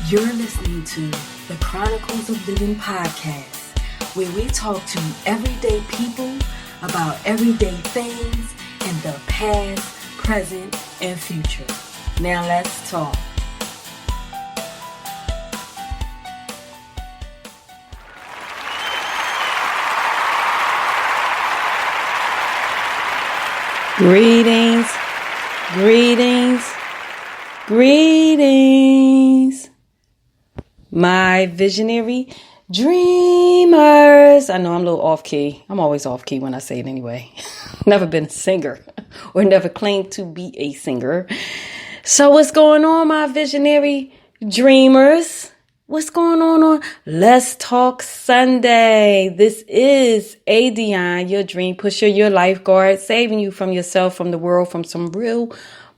You're listening to the Chronicles of Livin podcast, where we talk to everyday people about everyday things in the past, present, and future. Now let's talk. Greetings, my visionary dreamers. I know I'm a little off key. I'm always off key when I say it anyway. Never been a singer or never claimed to be a singer. So what's going on, my visionary dreamers? What's going on Let's Talk Sunday? This is Adion, your dream pusher, your lifeguard, saving you from yourself, from the world, from some real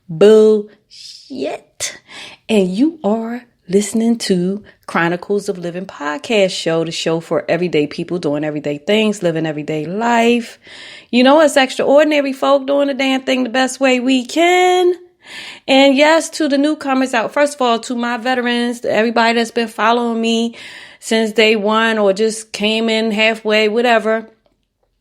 bullshit. And you are listening to Chronicles of Livin podcast show, the show for everyday people doing everyday things, living everyday life. You know, it's extraordinary folk doing the damn thing the best way we can. And yes, to the newcomers out, first of all, to my veterans, to everybody that's been following me since day one or just came in halfway, whatever.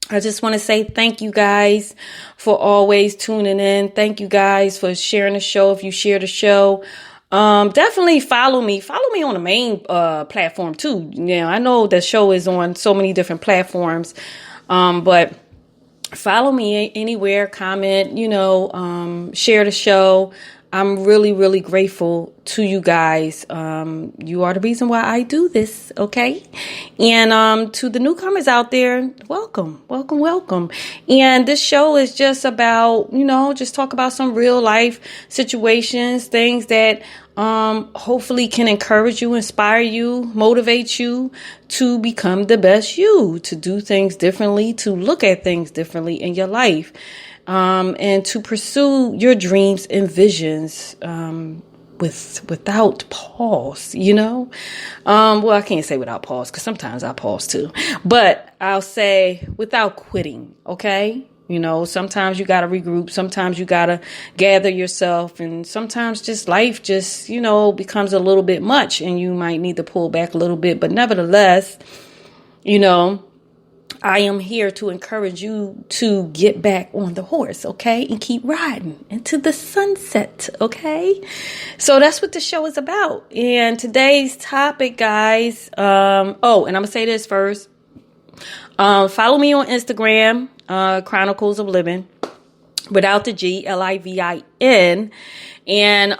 I just want to say thank you guys for always tuning in. Thank you guys for sharing the show. If you share the show, definitely follow me on the main platform too. Yeah, I know the show is on so many different platforms, but follow me anywhere, comment, share the show. I'm really, really grateful to you guys. You are the reason why I do this, okay? And to the newcomers out there, welcome. And this show is just about, just talk about some real life situations, things that hopefully can encourage you, inspire you, motivate you to become the best you, to do things differently, to look at things differently in your life. And to pursue your dreams and visions, without pause, Well, I can't say without pause because sometimes I pause too, but I'll say without quitting. Okay. Sometimes you got to regroup. Sometimes you got to gather yourself, and sometimes just life just, becomes a little bit much and you might need to pull back a little bit, but nevertheless, I am here to encourage you to get back on the horse, okay? And keep riding into the sunset, okay? So that's what the show is about. And today's topic, guys, and I'm going to say this first. Follow me on Instagram, Chronicles of Livin, without the G, Livin. And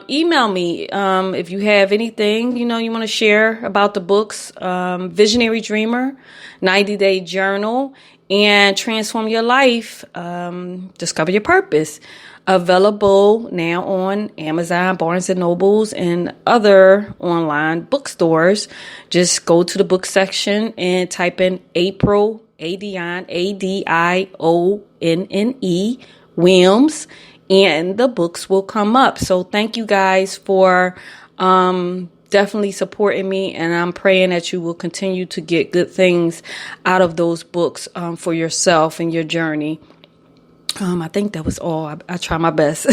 email me if you have anything, you want to share about the books, Visionary Dreamer, 90-Day Journal, and Transform Your Life, Discover Your Purpose. Available now on Amazon, Barnes & Nobles, and other online bookstores. Just go to the book section and type in April, Adion, Adionne, Williams, and the books will come up. So thank you guys for definitely supporting me, and I'm praying that you will continue to get good things out of those books for yourself and your journey. I think that was all. I try my best.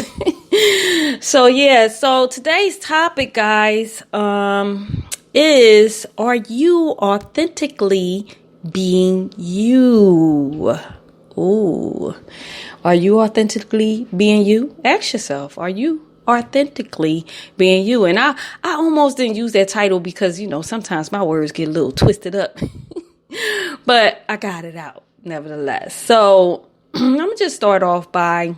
So today's topic, guys, is, are you authentically being you? Ooh. Are you authentically being you? Ask yourself, are you authentically being you? And I almost didn't use that title because, sometimes my words get a little twisted up, but I got it out nevertheless. So I'm going to just start off by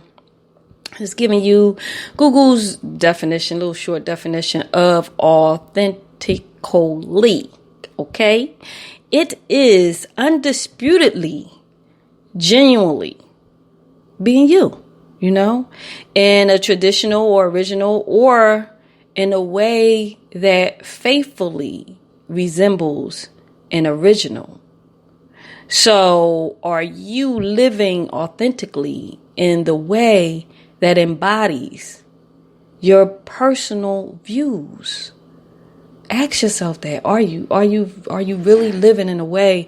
just giving you Google's definition, little short definition of authentically. Okay. It is undisputedly, genuinely being you, in a traditional or original, or in a way that faithfully resembles an original. So are you living authentically in the way that embodies your personal views? Ask yourself that. Are you really living in a way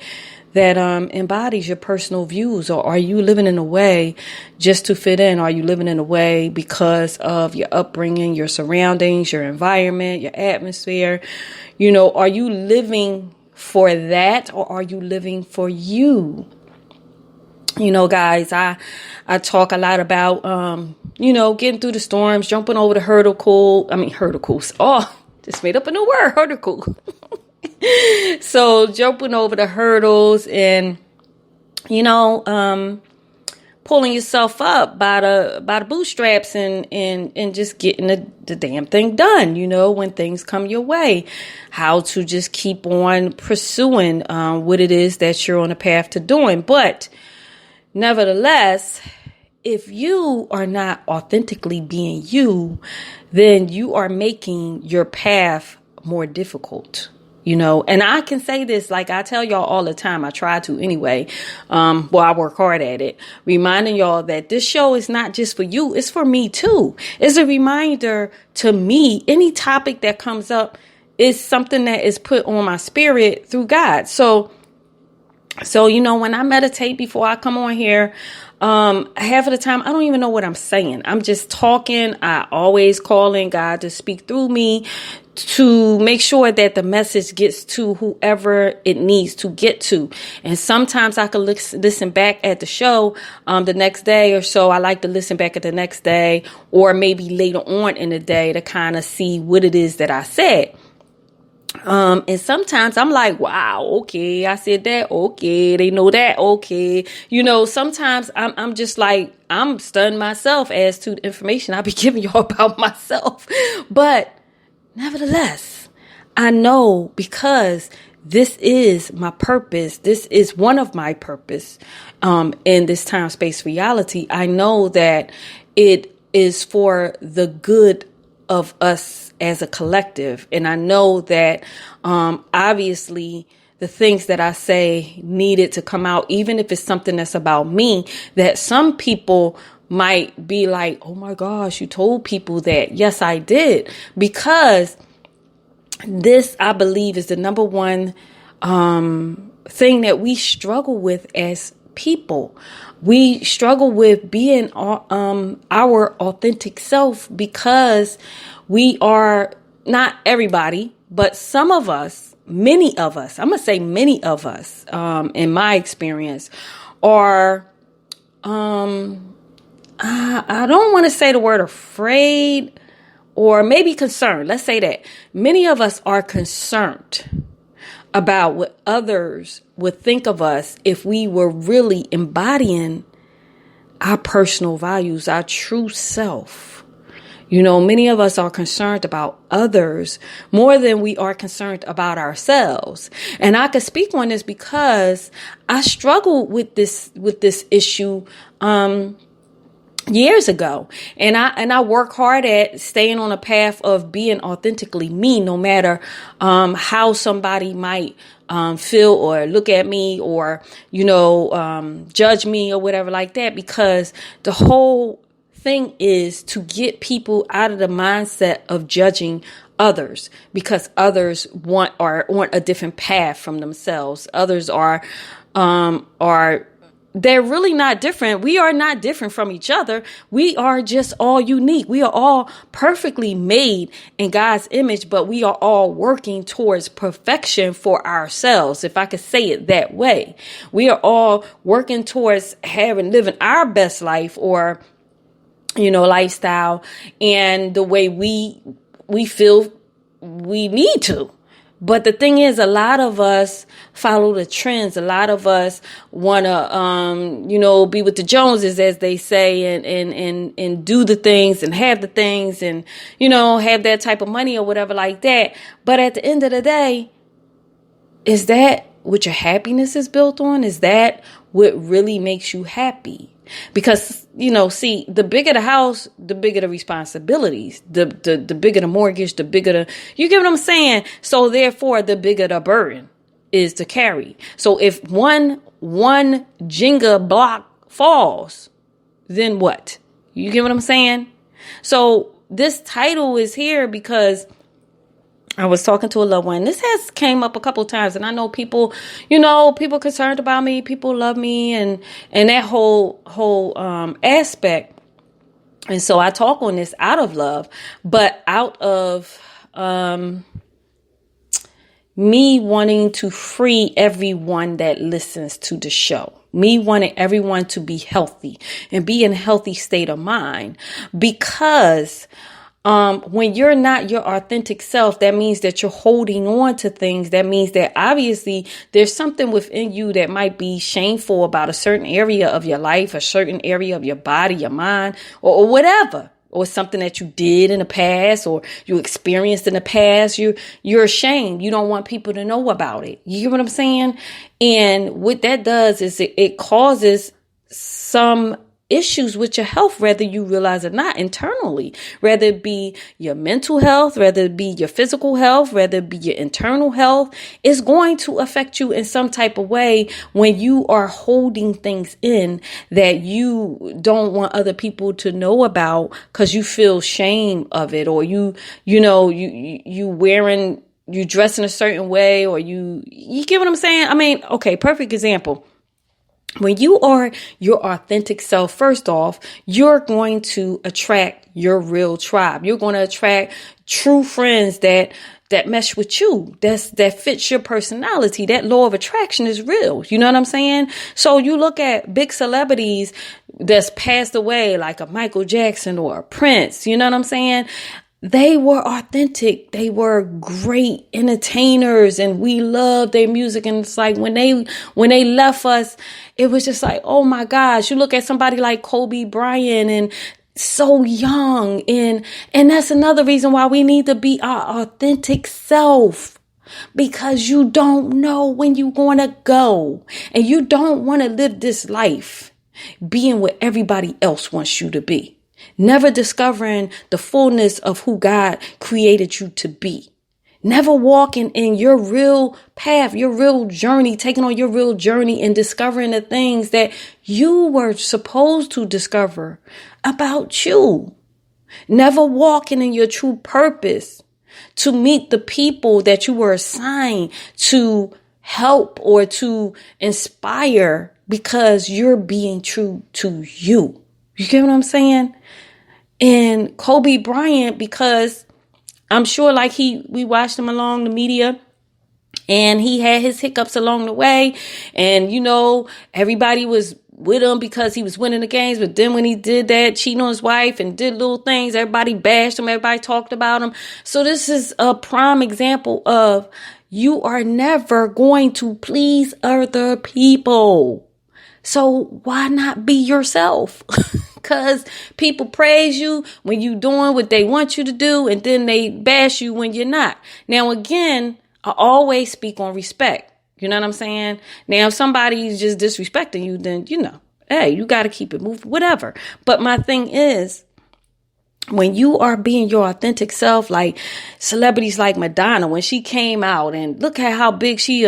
that embodies your personal views? Or are you living in a way just to fit in? Are you living in a way because of your upbringing, your surroundings, your environment, your atmosphere? Are you living for that, or are you living for you? Guys, I talk a lot about, getting through the storms, jumping over the hurdles. Oh, just made up a new word, hurdle. So jumping over the hurdles and, pulling yourself up by the bootstraps and just getting the damn thing done, when things come your way, how to just keep on pursuing, what it is that you're on a path to doing. But nevertheless, if you are not authentically being you, then you are making your path more difficult. And I can say this, like I tell y'all all the time, I try to anyway. I work hard at it, reminding y'all that this show is not just for you. It's for me too. It's a reminder to me. Any topic that comes up is something that is put on my spirit through God. So, when I meditate before I come on here, half of the time, I don't even know what I'm saying. I'm just talking. I always call in God to speak through me, to make sure that the message gets to whoever it needs to get to. And sometimes I can listen back at the show the next day or so. I like to listen back at the next day, or maybe later on in the day, to kind of see what it is that I said. And sometimes I'm like, wow, okay, I said that. Okay. They know that. Okay. Sometimes I'm just like, I'm stunned myself as to the information I be giving y'all about myself. But nevertheless, I know, because this is my purpose. This is one of my purpose, in this time, space, reality. I know that it is for the good of us as a collective. And I know that, obviously the things that I say needed to come out, even if it's something that's about me, that some people might be like, oh my gosh, you told people that. Yes, I did. Because this, I believe, is the number one, thing that we struggle with as people. We struggle with being our authentic self, because we are, not everybody, but some of us, many of us, I'm going to say many of us, in my experience, are, I don't want to say the word afraid, or maybe concerned. Let's say that. Many of us are concerned about what others would think of us if we were really embodying our personal values, our true self. Many of us are concerned about others more than we are concerned about ourselves. And I can speak on this because I struggled with this issue, years ago. And I work hard at staying on a path of being authentically me, no matter, how somebody might, feel or look at me, or, judge me or whatever like that, because the whole thing is to get people out of the mindset of judging others, because others want a different path from themselves. Others are they're really not different. We are not different from each other. We are just all unique. We are all perfectly made in God's image, but we are all working towards perfection for ourselves, if I could say it that way. We are all working towards living our best life, or, lifestyle, and the way we feel we need to. But the thing is, a lot of us follow the trends. A lot of us want to, be with the Joneses, as they say, and do the things and have the things and, have that type of money or whatever like that. But at the end of the day, is that what your happiness is built on? Is that what really makes you happy? Because, see, the bigger the house, the bigger the responsibilities, the bigger the mortgage, the bigger you get what I'm saying? So therefore, the bigger the burden is to carry. So if one Jenga block falls, then what? You get what I'm saying? So this title is here because I was talking to a loved one. This has came up a couple of times, and I know people, people concerned about me, people love me, and that whole aspect. And so I talk on this out of love, but out of me wanting to free everyone that listens to the show. Me wanting everyone to be healthy and be in a healthy state of mind, because when you're not your authentic self, that means that you're holding on to things. That means that obviously there's something within you that might be shameful about a certain area of your life, a certain area of your body, your mind, or whatever, or something that you did in the past or you experienced in the past. You're ashamed. You don't want people to know about it. You hear what I'm saying? And what that does is it causes some issues with your health, whether you realize it or not, internally, whether it be your mental health, whether it be your physical health, whether it be your internal health. It's going to affect you in some type of way when you are holding things in that you don't want other people to know about because you feel shame of it, or you dress in a certain way, or you get what I'm saying? I mean, okay, perfect example. When you are your authentic self, first off, you're going to attract your real tribe. You're going to attract true friends that mesh with you, that fits your personality. That law of attraction is real. You know what I'm saying? So you look at big celebrities that's passed away, like a Michael Jackson or a Prince. You know what I'm saying? They were authentic. They were great entertainers, and we loved their music. And it's like when they left us, it was just like, oh my gosh. You look at somebody like Kobe Bryant, and so young, and that's another reason why we need to be our authentic self, because you don't know when you're going to go, and you don't want to live this life being what everybody else wants you to be. Never discovering the fullness of who God created you to be. Never walking in your real path, your real journey, taking on your real journey and discovering the things that you were supposed to discover about you. Never walking in your true purpose to meet the people that you were assigned to help or to inspire, because you're being true to you. You get what I'm saying? And Kobe Bryant, because I'm sure we watched him along the media, and he had his hiccups along the way. And, everybody was with him because he was winning the games. But then when he did that, cheating on his wife and did little things, everybody bashed him. Everybody talked about him. So this is a prime example of you are never going to please other people. So why not be yourself? Because people praise you when you're doing what they want you to do, and then they bash you when you're not. Now, again, I always speak on respect. You know what I'm saying? Now, if somebody's just disrespecting you, then, hey, you got to keep it moving, whatever. But my thing is, when you are being your authentic self, like celebrities like Madonna, when she came out, and look at how big she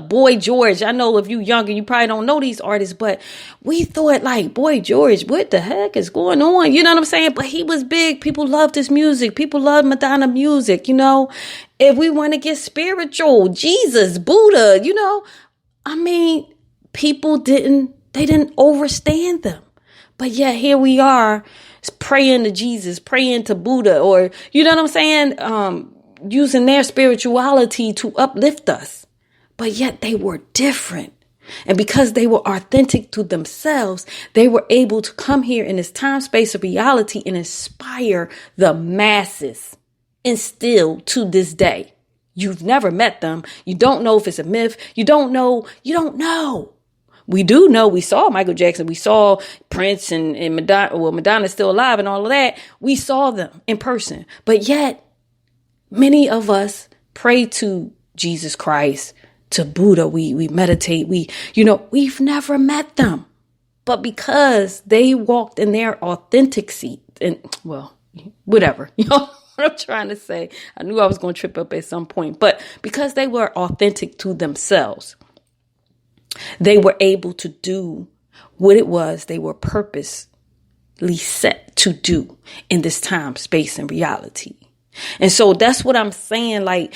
Boy George. I know if you younger, you probably don't know these artists, but we thought like, Boy George, what the heck is going on? You know what I'm saying? But he was big. People loved his music. People loved Madonna music. If we want to get spiritual, Jesus, Buddha, people didn't overstand them. But yet here we are, praying to Jesus, praying to Buddha, or, you know what I'm saying? Using their spirituality to uplift us. But yet they were different. And because they were authentic to themselves, they were able to come here in this time, space of reality and inspire the masses. And still to this day, you've never met them. You don't know if it's a myth. You don't know. We do know we saw Michael Jackson. We saw Prince and Madonna. Well, Madonna's still alive and all of that. We saw them in person. But yet, many of us pray to Jesus Christ, to Buddha. We meditate. We've never met them. But because they walked in their authenticity, and, well, whatever, what I'm trying to say. I knew I was going to trip up at some point. But because they were authentic to themselves, they were able to do what it was they were purposely set to do in this time, space, and reality. And so that's what I'm saying. Like,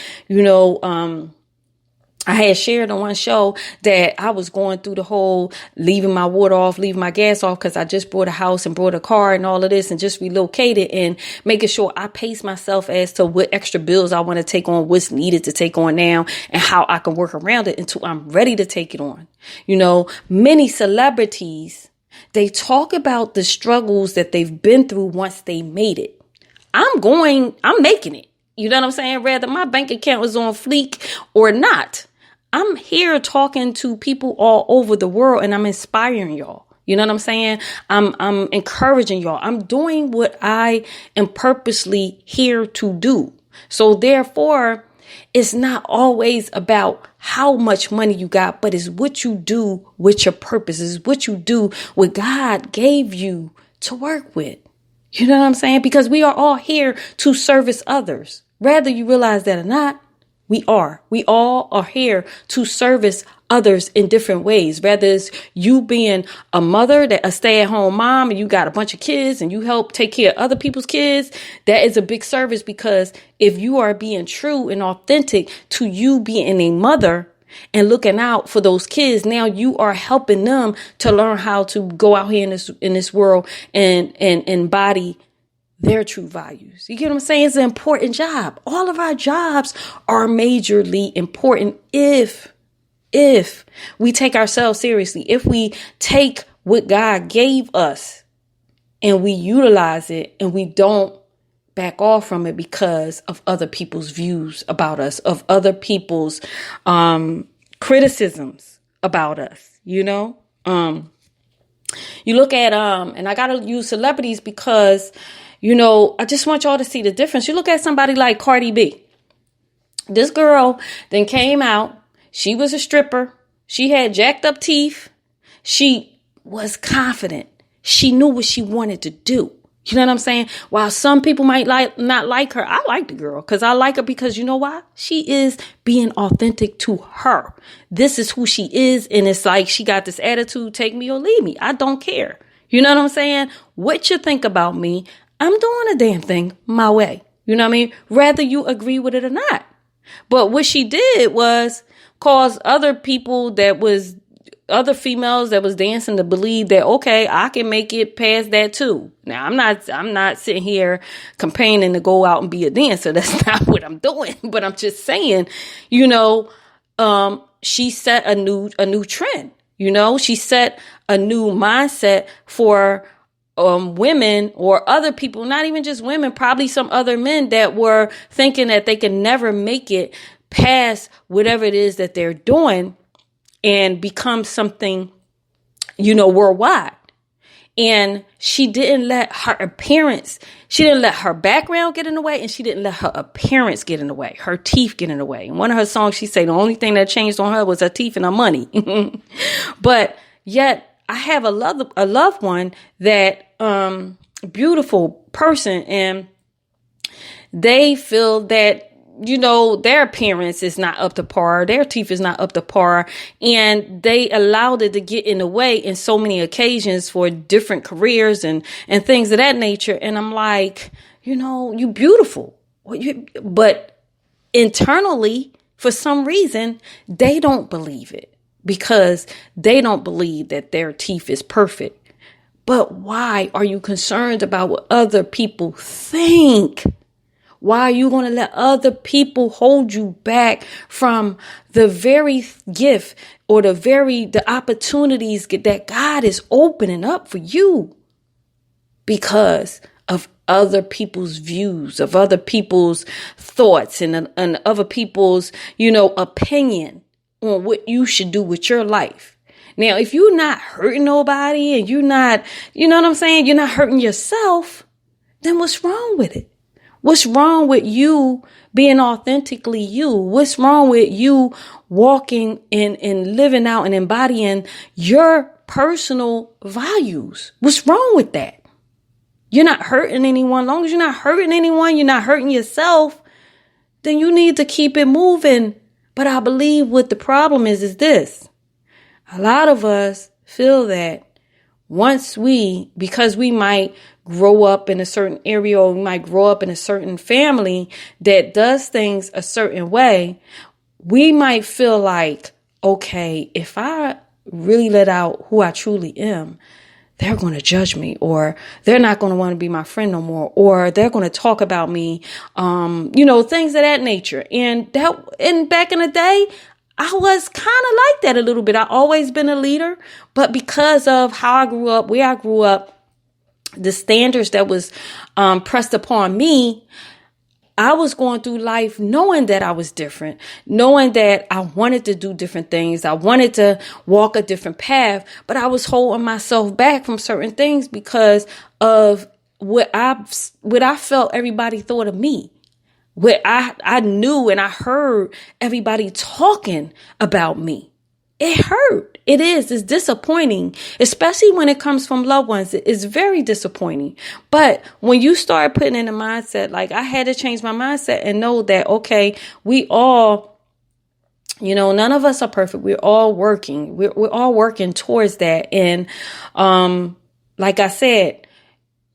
I had shared on one show that I was going through the whole leaving my water off, leaving my gas off, because I just bought a house and bought a car and all of this and just relocated, and making sure I pace myself as to what extra bills I want to take on, what's needed to take on now, and how I can work around it until I'm ready to take it on. Many celebrities, they talk about the struggles that they've been through once they made it. I'm making it. You know what I'm saying? Whether my bank account is on fleek or not. I'm here talking to people all over the world, and I'm inspiring y'all. You know what I'm saying? I'm encouraging y'all. I'm doing what I am purposely here to do. So therefore, it's not always about how much money you got, but it's what you do with your purpose. It's what you do what God gave you to work with. You know what I'm saying? Because we are all here to service others. Whether you realize that or not, we all are here to service others in different ways. Whether it's you being a mother, a stay-at-home mom, and you got a bunch of kids and you help take care of other people's kids, that is a big service, because if you are being true and authentic to you being a mother and looking out for those kids, now you are helping them to learn how to go out here in this world and embody their true values. You get what I'm saying? It's an important job. All of our jobs are majorly important if we take ourselves seriously, if we take what God gave us and we utilize it, and we don't back off from it because of other people's views about us, of other people's criticisms about us. You look at and I gotta use celebrities because I just want y'all to see the difference. You look at somebody like Cardi B. This girl then came out. She was a stripper. She had jacked up teeth. She was confident. She knew what she wanted to do. You know what I'm saying? While some people might not like her, I like the girl because I like her because you know why? She is being authentic to her. This is who she is. And it's like she got this attitude, take me or leave me. I don't care. You know what I'm saying? What you think about me, I'm doing a damn thing my way. You know what I mean? Whether you agree with it or not. But what she did was cause other females that was dancing to believe that, okay, I can make it past that too. Now, I'm not sitting here campaigning to go out and be a dancer. That's not what I'm doing. But I'm just saying, she set a new trend. She set a new mindset for women or other people, not even just women, probably some other men that were thinking that they could never make it past whatever it is that they're doing and become something, worldwide. And she didn't let her appearance, she didn't let her background get in the way, and she didn't let her appearance get in the way, her teeth get in the way. In one of her songs, she said the only thing that changed on her was her teeth and her money. But yet I have a loved one that beautiful person, and they feel that their appearance is not up to par. Their teeth is not up to par. And they allowed it to get in the way in so many occasions for different careers and things of that nature. And I'm like, you beautiful. But internally, for some reason, they don't believe it because they don't believe that their teeth is perfect. But why are you concerned about what other people think? Why are you going to let other people hold you back from the very gift or the opportunities that God is opening up for you? Because of other people's views, of other people's thoughts and other people's, opinion on what you should do with your life. Now, if you're not hurting nobody and you're not, you're not hurting yourself, then what's wrong with it? What's wrong with you being authentically you? What's wrong with you walking and living out and embodying your personal values? What's wrong with that? You're not hurting anyone. As long as you're not hurting anyone, you're not hurting yourself, then you need to keep it moving. But I believe what the problem is this. A lot of us feel that because we might grow up in a certain area, or we might grow up in a certain family that does things a certain way, we might feel like, okay, if I really let out who I truly am, they're going to judge me, or they're not going to want to be my friend no more, or they're going to talk about me, things of that nature. And back in the day, I was kind of like that a little bit. I always been a leader, but because of how I grew up, where I grew up, the standards that was pressed upon me, I was going through life knowing that I was different, knowing that I wanted to do different things. I wanted to walk a different path, but I was holding myself back from certain things because of what I felt everybody thought of me. What I knew and I heard everybody talking about me. It hurt. It's disappointing, especially when it comes from loved ones. It's very disappointing. But when you start putting in a mindset, like I had to change my mindset and know that, okay, we all, none of us are perfect. We're all working. We're all working towards that. And, like I said,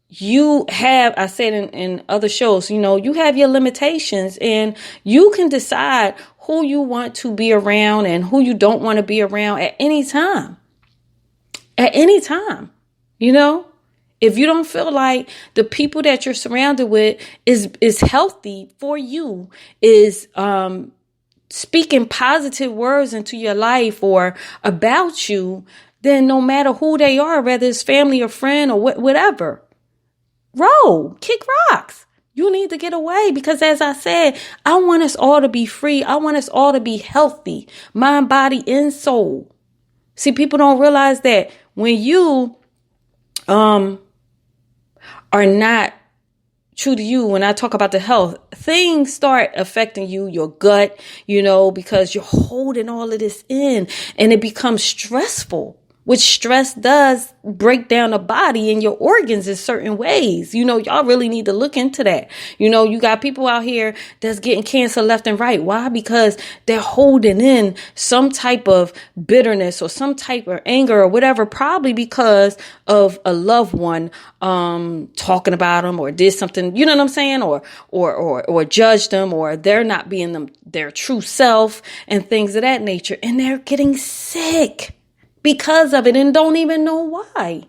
I said in other shows, you have your limitations and you can decide who you want to be around and who you don't want to be around at any time. At any time, if you don't feel like the people that you're surrounded with is healthy for you, is speaking positive words into your life or about you, then no matter who they are, whether it's family or friend or whatever, roll, kick rocks. You need to get away because, as I said, I want us all to be free. I want us all to be healthy, mind, body, and soul. See, people don't realize that when you are not true to you, when I talk about the health, things start affecting you, your gut, because you're holding all of this in and it becomes stressful. Which stress does break down the body and your organs in certain ways. Y'all really need to look into that. You got people out here that's getting cancer left and right. Why? Because they're holding in some type of bitterness or some type of anger or whatever, probably because of a loved one talking about them or did something, you know what I'm saying? Or judged them, or they're not being their true self and things of that nature. And they're getting sick because of it and don't even know why.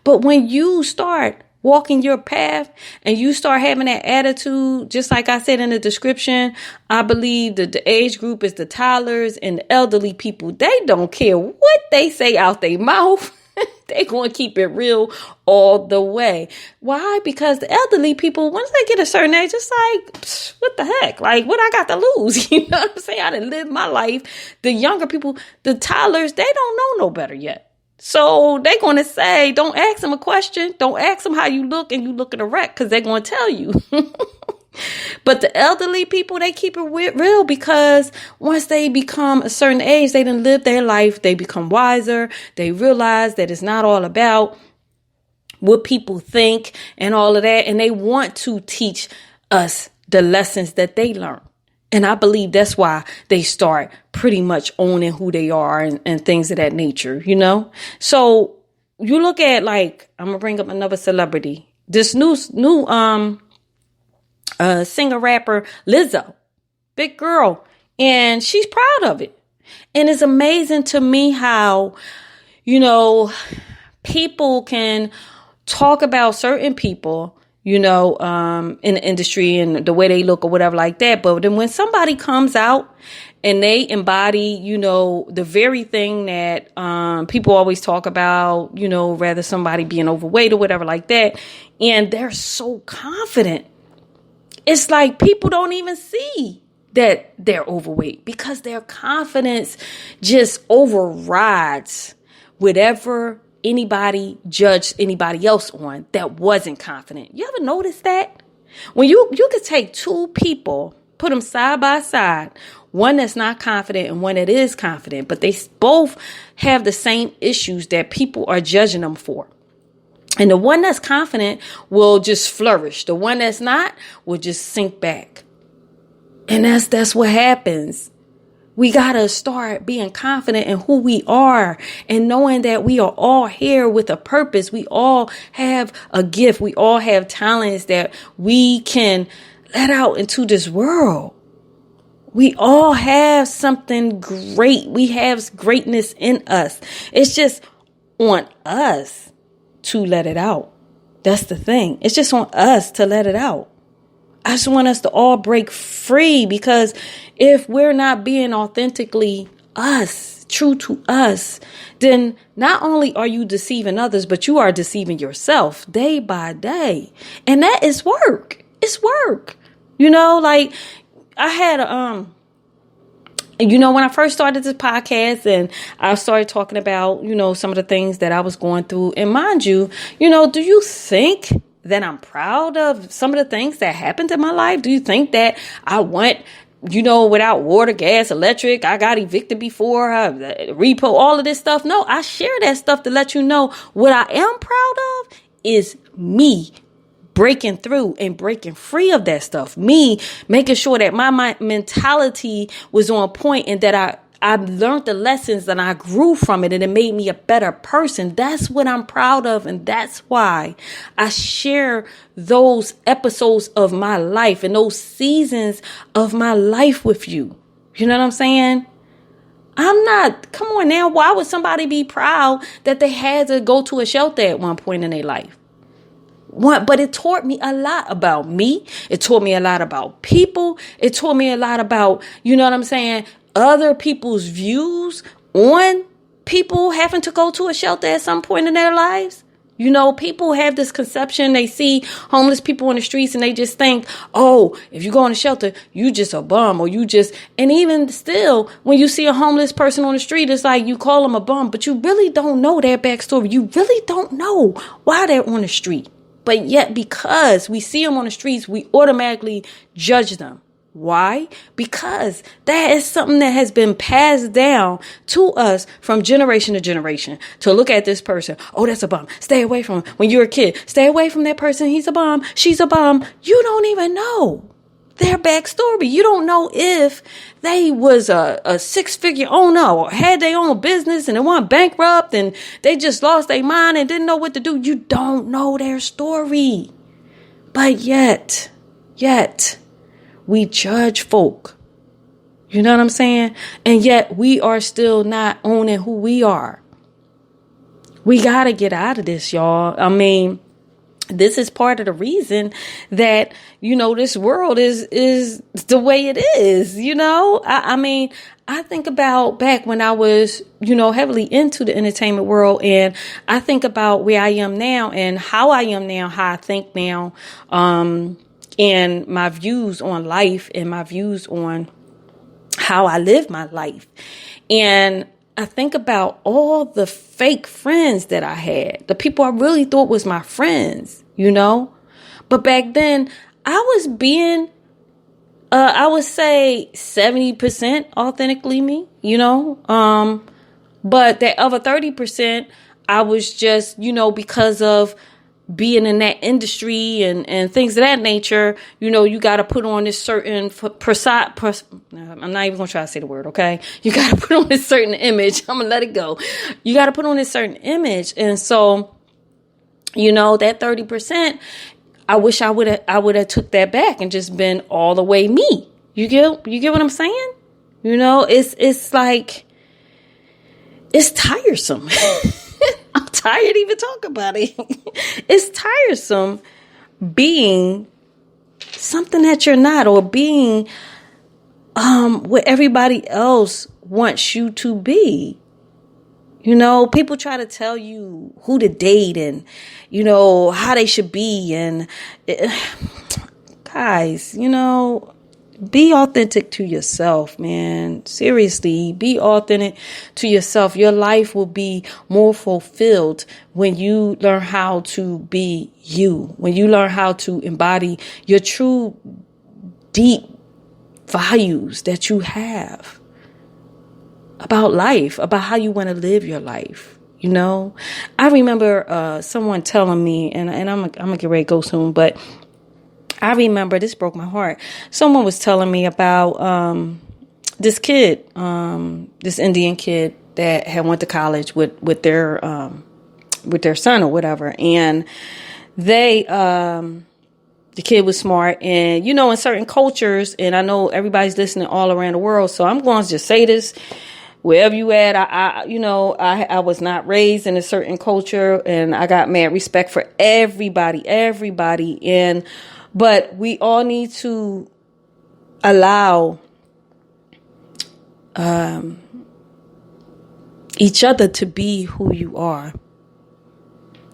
But when you start walking your path and you start having that attitude, just like I said in the description, I believe that the age group is the toddlers and the elderly people. They don't care what they say out their mouth. They're going to keep it real all the way. Why? Because the elderly people, once they get a certain age, it's like, what the heck? Like, what I got to lose? You know what I'm saying? I didn't live my life. The younger people, the toddlers, they don't know no better yet. So they're going to say, don't ask them a question. Don't ask them how you look and you look at a wreck because they're going to tell you. But the elderly people, they keep it real because once they become a certain age, they done live their life. They become wiser. They realize that it's not all about what people think and all of that. And they want to teach us the lessons that they learn. And I believe that's why they start pretty much owning who they are and things of that nature, So you look at, like, I'm going to bring up another celebrity. This new singer rapper Lizzo, big girl, and she's proud of it. And it's amazing to me how, people can talk about certain people, in the industry and the way they look or whatever like that. But then when somebody comes out and they embody, the very thing that people always talk about, rather somebody being overweight or whatever like that, and they're so confident. It's like people don't even see that they're overweight because their confidence just overrides whatever anybody judged anybody else on that wasn't confident. You ever notice that? When you could take two people, put them side by side, one that's not confident and one that is confident, but they both have the same issues that people are judging them for. And the one that's confident will just flourish. The one that's not will just sink back. And that's what happens We got to start being confident in who we are and knowing that we are all here with a purpose. We all have a gift. We all have talents that we can let out into this world. We all have something great. We have greatness in us. It's just on us to let it out. That's the thing. It's just on us to let it out. I just want us to all break free, because if we're not being authentically us, true to us, then not only are you deceiving others, but you are deceiving yourself day by day. And that is work. It's work. Like I had when I first started this podcast and I started talking about, some of the things that I was going through. And mind you, do you think that I'm proud of some of the things that happened in my life? Do you think that I went, without water, gas, electric? I got evicted before, repo, all of this stuff. No, I share that stuff to let you know what I am proud of is me breaking through and breaking free of that stuff. Me making sure that my mentality was on point and that I learned the lessons and I grew from it and it made me a better person. That's what I'm proud of. And that's why I share those episodes of my life and those seasons of my life with you. You know what I'm saying? Come on now. Why would somebody be proud that they had to go to a shelter at one point in their life? But it taught me a lot about me. It taught me a lot about people. It taught me a lot about, other people's views on people having to go to a shelter at some point in their lives. People have this conception. They see homeless people on the streets and they just think, oh, if you go in a shelter, you just a bum, and even still, when you see a homeless person on the street, it's like you call them a bum, but you really don't know their backstory. You really don't know why they're on the street. But yet, because we see them on the streets, we automatically judge them. Why? Because that is something that has been passed down to us from generation to generation. To look at this person, oh, that's a bum. Stay away from him. When you're a kid, stay away from that person. He's a bum. She's a bum. You don't even know their backstory. You don't know if they was a 6-figure owner or had their own business and they went bankrupt and they just lost their mind and didn't know what to do. You don't know their story. But yet, we judge folk. You know what I'm saying? And yet we are still not owning who we are. We got to get out of this, y'all. I mean, this is part of the reason that, this world is the way it is. I think about back when I was, heavily into the entertainment world, and I think about where I am now and how I am now, how I think now, and my views on life and my views on how I live my life. And I think about all the fake friends that I had, the people I really thought was my friends, But back then I was being, I would say 70% authentically me, but that other 30%, I was just, because of being in that industry and things of that nature, you got to put on this certain I'm not even going to try to say the word. Okay. You got to put on this certain image. I'm going to let it go. You got to put on this certain image. And so, that 30%, I wish I would have took that back and just been all the way me. You get what I'm saying? It's like, it's tiresome. I'm tired to even talk about it. It's tiresome being something that you're not, or being what everybody else wants you to be. People try to tell you who to date and, how they should be. And guys, be authentic to yourself, man. Seriously, be authentic to yourself. Your life will be more fulfilled when you learn how to be you, when you learn how to embody your true, deep values that you have about life, about how you want to live your life. I remember someone telling me, and I'm gonna get ready to go soon, but I remember, this broke my heart. Someone was telling me about this kid, this Indian kid that had went to college with their son or whatever. And they, the kid was smart, and, you know, in certain cultures, and I know everybody's listening all around the world, so I'm going to just say this, wherever you at, I was not raised in a certain culture, and I got mad respect for everybody, but we all need to allow, each other to be who you are.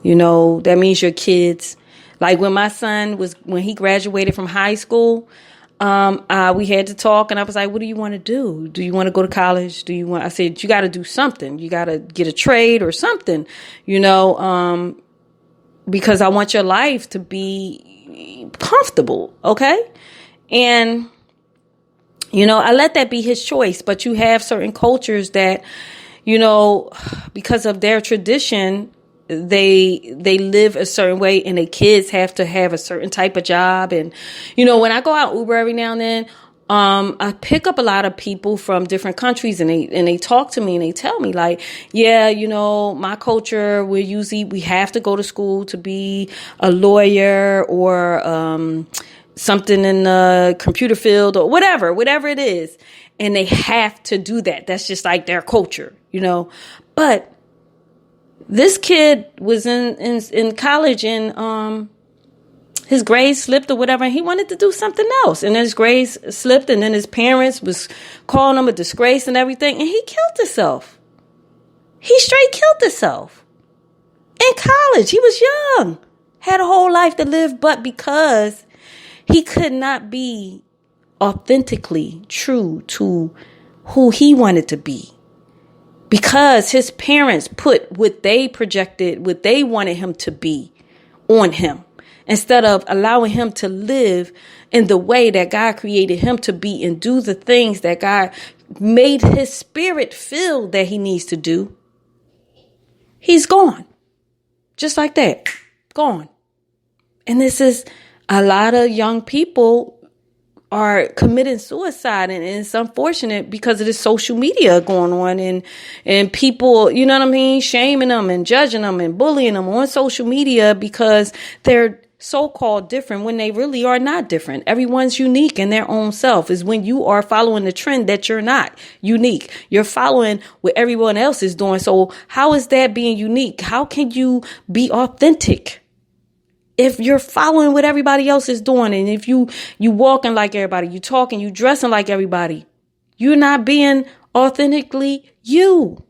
You know, that means your kids. Like when my son when he graduated from high school, we had to talk, and I was like, what do you want to do? Do you want to go to college? I said, you got to do something. You got to get a trade or something, you know, because I want your life to be comfortable. Okay. And, you know, I let that be his choice, but you have certain cultures that, you know, because of their tradition, they live a certain way, and their kids have to have a certain type of job. And, you know, when I go out Uber every now and then, I pick up a lot of people from different countries, and they talk to me, and they tell me like, yeah, you know, my culture, we have to go to school to be a lawyer or, something in the computer field or whatever it is. And they have to do that. That's just like their culture, you know, but this kid was in college, and his grades slipped or whatever, and he wanted to do something else. And his grades slipped, and then his parents was calling him a disgrace and everything, and he killed himself. He straight killed himself. In college, he was young, had a whole life to live, but because he could not be authentically true to who he wanted to be, because his parents put what they projected, what they wanted him to be on him, instead of allowing him to live in the way that God created him to be and do the things that God made his spirit feel that he needs to do. He's gone. Just like that. Gone. And this is a lot of young people are committing suicide, and it's unfortunate because of this social media going on, and people, you know what I mean, shaming them and judging them and bullying them on social media because they're so-called different when they really are not different. Everyone's unique in their own self. Is when you are following the trend that you're not unique. You're following what everyone else is doing. So how is that being unique? How can you be authentic if you're following what everybody else is doing? And if you walking like everybody, you talking, you dressing like everybody, you're not being authentically you.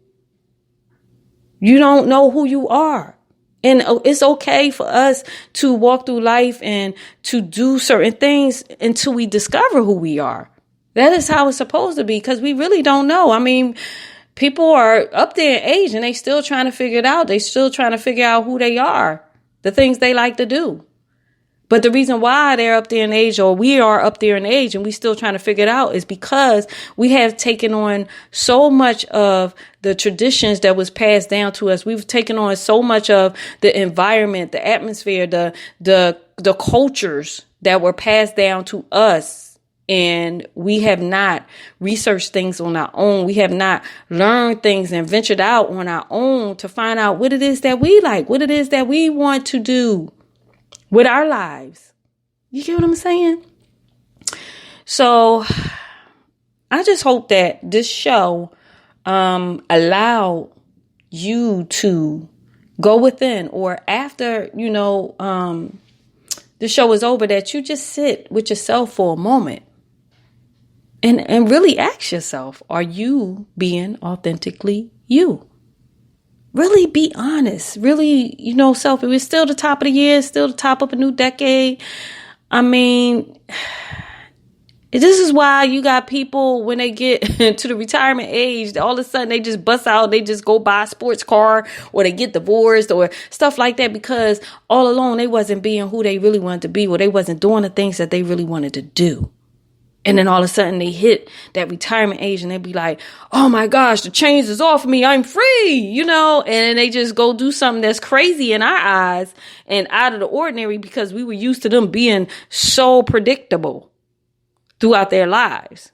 You don't know who you are. And it's okay for us to walk through life and to do certain things until we discover who we are. That is how it's supposed to be, because we really don't know. I mean, people are up there in age and they still trying to figure it out. They still trying to figure out who they are, the things they like to do. But the reason why they're up there in age, or we are up there in age and we still trying to figure it out, is because we have taken on so much of the traditions that was passed down to us. We've taken on so much of the environment, the atmosphere, the cultures that were passed down to us. And we have not researched things on our own. We have not learned things and ventured out on our own to find out what it is that we like, what it is that we want to do with our lives. You get what I'm saying? So I just hope that this show allow you to go within, or after, the show is over, that you just sit with yourself for a moment and really ask yourself, are you being authentically you? Really be honest. Really, self. It was still the top of the year, still the top of a new decade. I mean, this is why you got people, when they get to the retirement age, all of a sudden they just bust out, they just go buy a sports car, or they get divorced or stuff like that, because all along they wasn't being who they really wanted to be, or they wasn't doing the things that they really wanted to do. And then all of a sudden they hit that retirement age and they be like, oh my gosh, the chains is off me, I'm free, and then they just go do something that's crazy in our eyes and out of the ordinary, because we were used to them being so predictable throughout their lives.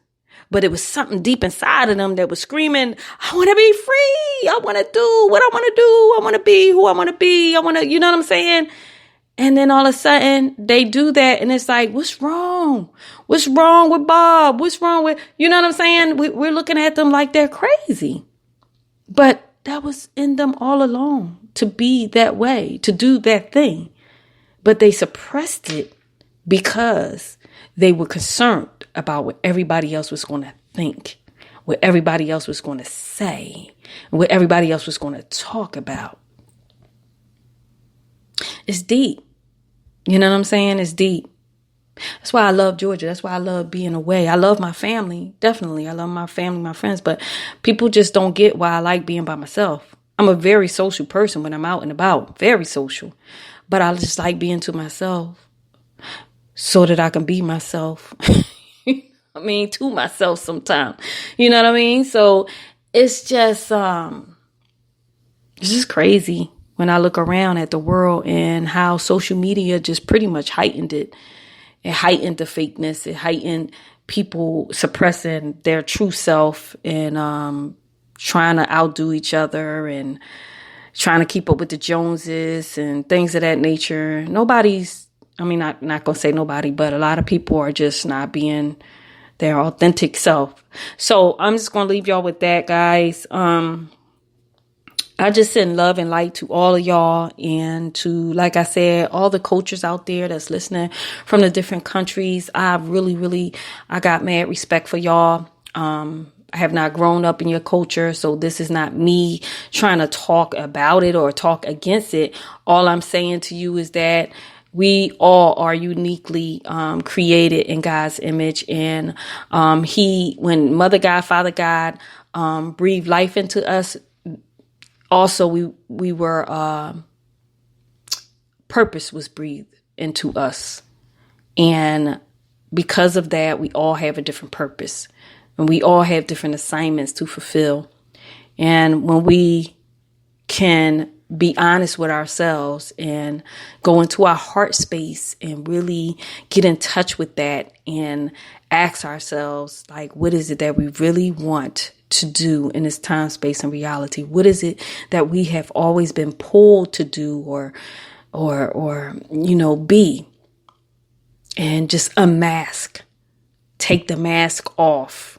But it was something deep inside of them that was screaming, I want to be free. I want to do what I want to do. I want to be who I want to be. I want to, you know what I'm saying? And then all of a sudden they do that. And it's like, what's wrong? What's wrong with Bob? What's wrong with, you know what I'm saying? We're looking at them like they're crazy. But that was in them all along, to be that way, to do that thing. But they suppressed it because they were concerned about what everybody else was going to think, what everybody else was going to say, and what everybody else was going to talk about. It's deep. You know what I'm saying? It's deep. That's why I love Georgia. That's why I love being away. I love my family. Definitely. I love my family, my friends. But people just don't get why I like being by myself. I'm a very social person when I'm out and about. Very social. But I just like being to myself so that I can be myself. I mean, to myself sometimes. You know what I mean? So it's just crazy when I look around at the world and how social media just pretty much heightened it. It heightened the fakeness. It heightened people suppressing their true self and trying to outdo each other and trying to keep up with the Joneses and things of that nature. Not going to say nobody, but a lot of people are just not being their authentic self. So I'm just going to leave y'all with that, guys. I just send love and light to all of y'all and to, like I said, all the cultures out there that's listening from the different countries. I got mad respect for y'all. I have not grown up in your culture, so this is not me trying to talk about it or talk against it. All I'm saying to you is that we all are uniquely created in God's image. And when Mother God, Father God breathed life into us, also we were purpose was breathed into us. And because of that, we all have a different purpose. And we all have different assignments to fulfill. And when we can be honest with ourselves and go into our heart space and really get in touch with that and ask ourselves, like, what is it that we really want to do in this time, space, and reality? What is it that we have always been pulled to do or be? And just unmask. Take the mask off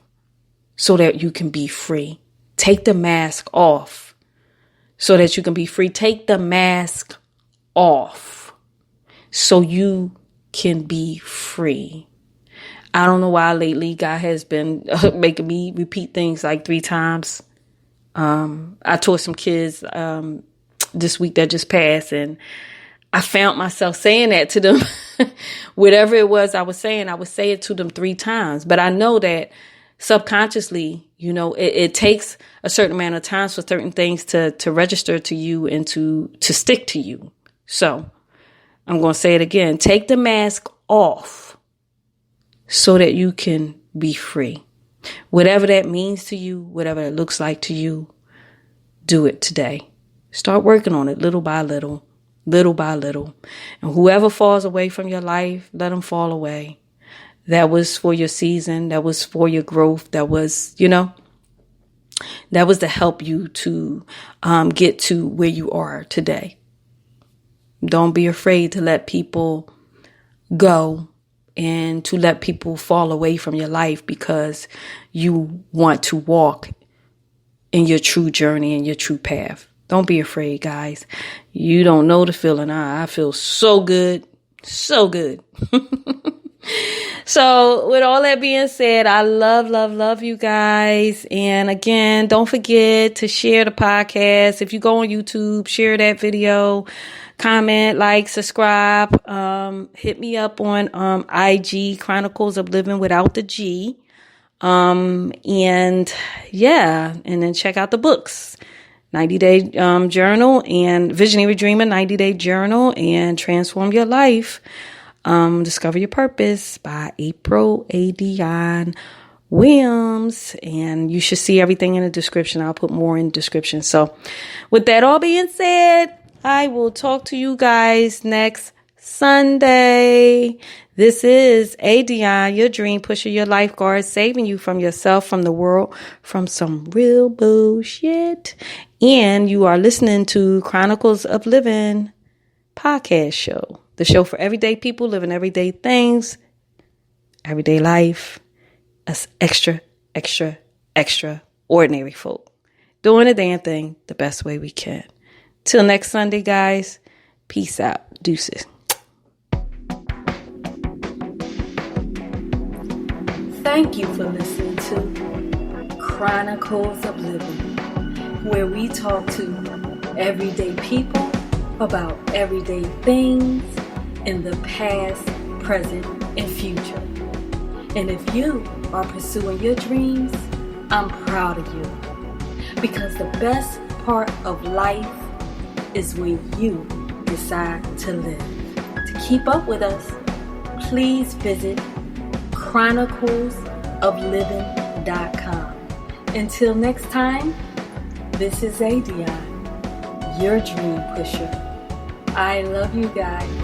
so that you can be free. Take the mask off so that you can be free. Take the mask off so you can be free. I don't know why lately God has been making me repeat things like 3 times. I taught some kids this week that just passed, and I found myself saying that to them. Whatever it was I was saying, I would say it to them 3 times. But I know that subconsciously, it takes a certain amount of time for certain things to register to you and to stick to you. So I'm going to say it again. Take the mask off so that you can be free. Whatever that means to you, whatever it looks like to you, do it today. Start working on it little by little, little by little. And whoever falls away from your life, let them fall away. That was for your season. That was for your growth. That was, that was to help you to get to where you are today. Don't be afraid to let people go and to let people fall away from your life because you want to walk in your true journey and your true path. Don't be afraid, guys. You don't know the feeling. I feel so good. So good. So with all that being said, I love you guys. And again, don't forget to share the podcast. If you go on YouTube, share that video, comment, like, subscribe, hit me up on IG, Chronicles of Livin without the G. And then check out the books. 90-Day Journal and Visionary Dreamer 90-Day Journal and Transform Your Life. Discover Your Purpose by April A. Dion Williams. And you should see everything in the description. I'll put more in the description. So with that all being said, I will talk to you guys next Sunday. This is Dion, your dream pusher, your lifeguard, saving you from yourself, from the world, from some real bullshit. And you are listening to Chronicles of Livin podcast show, the show for everyday people living everyday things, everyday life, us extraordinary folk, doing a damn thing the best way we can. Till next Sunday, guys. Peace out. Deuces. Thank you for listening to Chronicles of Livin, where we talk to everyday people about everyday things in the past, present, and future. And if you are pursuing your dreams, I'm proud of you. Because the best part of life is when you decide to live. To keep up with us, please visit chroniclesoflivin.com. Until next time, this is Dion, your dream pusher. I love you guys.